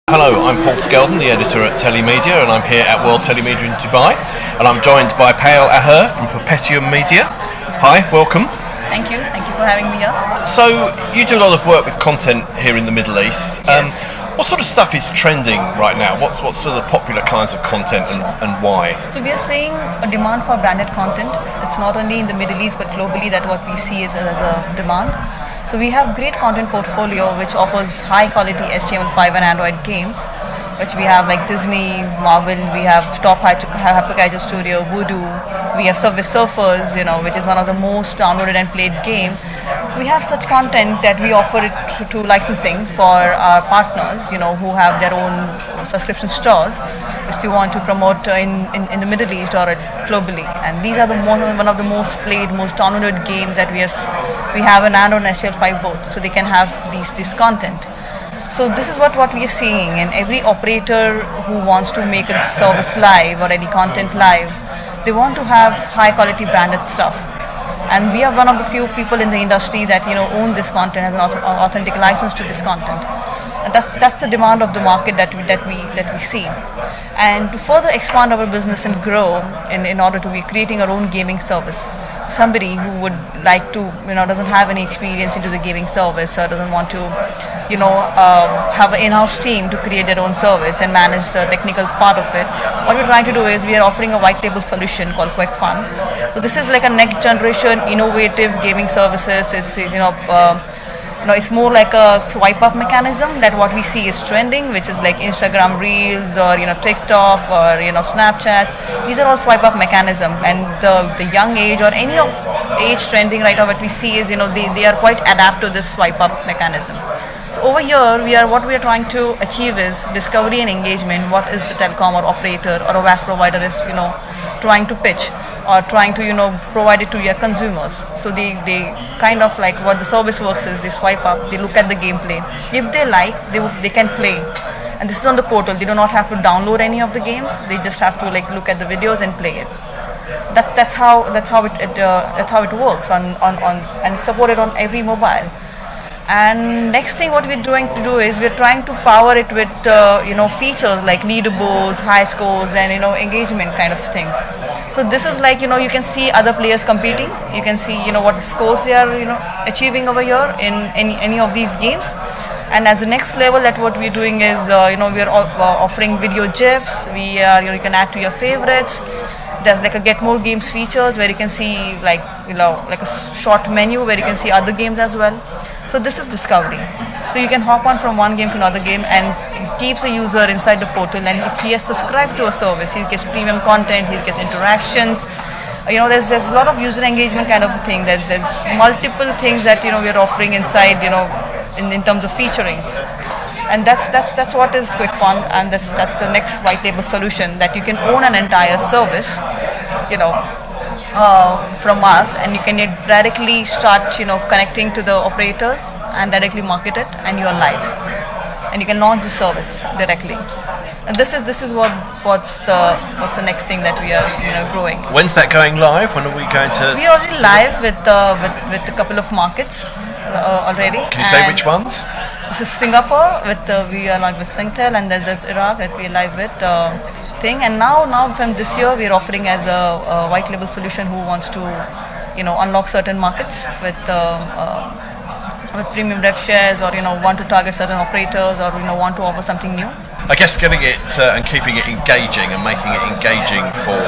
Hello, I'm Paul Skeldon, the editor at TeleMedia, and I'm here at World TeleMedia in Dubai, and I'm joined by Payal Aher from Perpetuum Media. Hi, welcome. Thank you for having me here. So, you do a lot of work with content here in the Middle East. Yes. What sort of stuff is trending right now? What's sort of popular kinds of content and why? So we are seeing a demand for branded content. It's not only in the Middle East but globally that what we see is as a demand. So we have great content portfolio which offers high quality HTML5 and Android games, which we have like Disney, Marvel, we have top hyper-casual studio, Voodoo, we have Subway Surfers, which is one of the most downloaded and played game. We have such content that we offer it to licensing for our partners, who have their own subscription stores, which they want to promote in the Middle East or globally. And these are one of the most played, most downloaded games that we have an Android and HTML5 both, so they can have this content. So this is what we are seeing, and every operator who wants to make a service live or any content live, they want to have high quality branded stuff. And we are one of the few people in the industry that own this content, has an authentic license to this content. And that's the demand of the market that we see. And to further expand our business and grow in order to be creating our own gaming service, somebody who would like to doesn't have any experience into the gaming service or doesn't want to have an in-house team to create their own service and manage the technical part of it, what we're trying to do is we are offering a white label solution called Quick Fun. So this is like a next generation innovative gaming services. It's more like a swipe up mechanism that what we see is trending, which is like Instagram Reels or TikTok or Snapchat. These are all swipe up mechanism, and the young age or any of age trending right now what we see is they are quite adapt to this swipe up mechanism. So over here what we are trying to achieve is discovery and engagement. What is the telecom or operator or a VAS provider is trying to pitch or trying to provide it to your consumers. So they kind of like what the service works is they swipe up, they look at the gameplay. If they like, they can play. And this is on the portal. They do not have to download any of the games. They just have to look at the videos and play it. That's how it works on and it's supported on every mobile. And next thing what we're trying to do is we're trying to power it with features like leaderboards, high scores, and engagement kind of things. So this is like you can see other players competing. You can see what scores they are achieving over here in any of these games. And as the next level, that what we're doing is we are offering video gifs. We are you can add to your favorites. There's like a get more games features where you can see like a short menu where you can see other games as well. So this is discovery. So you can hop on from one game to another game, and it keeps a user inside the portal. And if he has subscribed to a service, he gets premium content, he gets interactions. There's a lot of user engagement kind of a thing. There's multiple things that we're offering inside in terms of featurings. And that's what is Quick Fun, and that's the next white label solution that you can own an entire service, from us, and you can directly start connecting to the operators and directly market it, and you're live, and you can launch the service directly. And this is what's the next thing that we are growing. When's that going live? When are we going to? We are already live with a couple of markets already. Can you say which ones? This is Singapore we are live with Singtel, and there's Iraq that we are live with thing. And now from this year we are offering as a white label solution who wants to unlock certain markets with premium rev shares, or want to target certain operators, or want to offer something new. I guess getting it and keeping it engaging and making it engaging for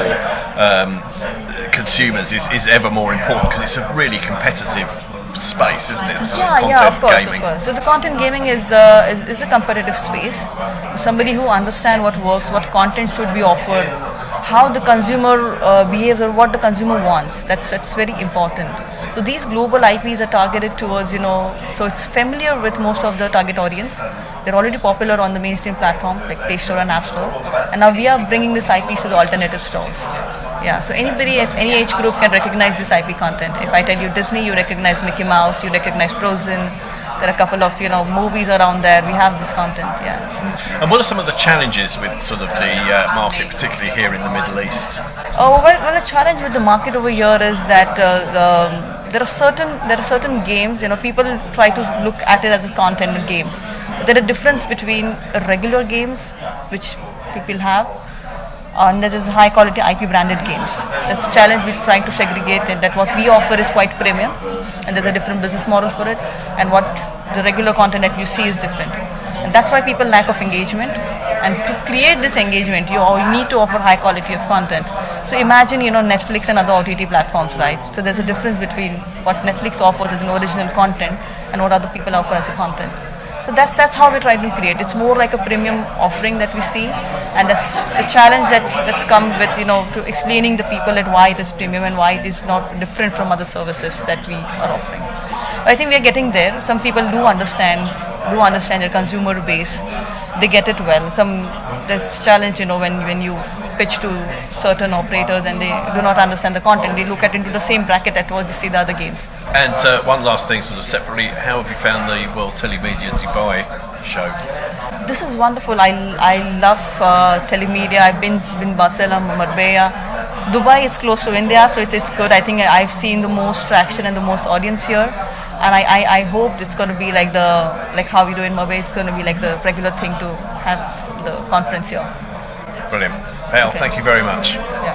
consumers is ever more important, because it's a really competitive space, isn't it? Of course. So the content gaming is a competitive space. Somebody who understands what works, what content should be offered, how the consumer behaves, or what the consumer wants. That's very important. So these global IPs are targeted towards so it's familiar with most of the target audience. They're already popular on the mainstream platform like Play Store and App Stores, and now we are bringing this IPs to the alternative stores. So anybody, if any age group can recognize this IP content. If I tell you Disney, you recognize Mickey Mouse, you recognize Frozen. There are a couple of movies around there. We have this content. And what are some of the challenges with sort of the market, particularly here in the Middle East? Well, the challenge with the market over here is that there are certain games. People try to look at it as a content in games. There are difference between regular games, which people have, and there is high quality IP branded games. That's a challenge we're trying to segregate it, that what we offer is quite premium and there's a different business model for it, and what the regular content that you see is different. And that's why people lack of engagement. And to create this engagement, you need to offer high quality of content. So imagine, Netflix and other OTT platforms, right? So there's a difference between what Netflix offers as an original content and what other people offer as a content. So that's how we're trying to create. It's more like a premium offering that we see, and that's the challenge that's come with to explaining to people that why it is premium and why it is not different from other services that we are offering. But I think we are getting there. Some people do understand their consumer base. They get it well. There's challenge when you pitch to certain operators and they do not understand the content. They look at into the same bracket at what they see the other games. And one last thing, sort of separately, how have you found the World TeleMedia Dubai show? This is wonderful. I love telemedia. I've been in Barcelona, Marbella. Dubai is close to India, so it's good. I think I've seen the most traction and the most audience here, and I hope it's going to be like how we do in Marbella. It's going to be like the regular thing to have the conference here. Brilliant. Payal, thank you very much. Yeah.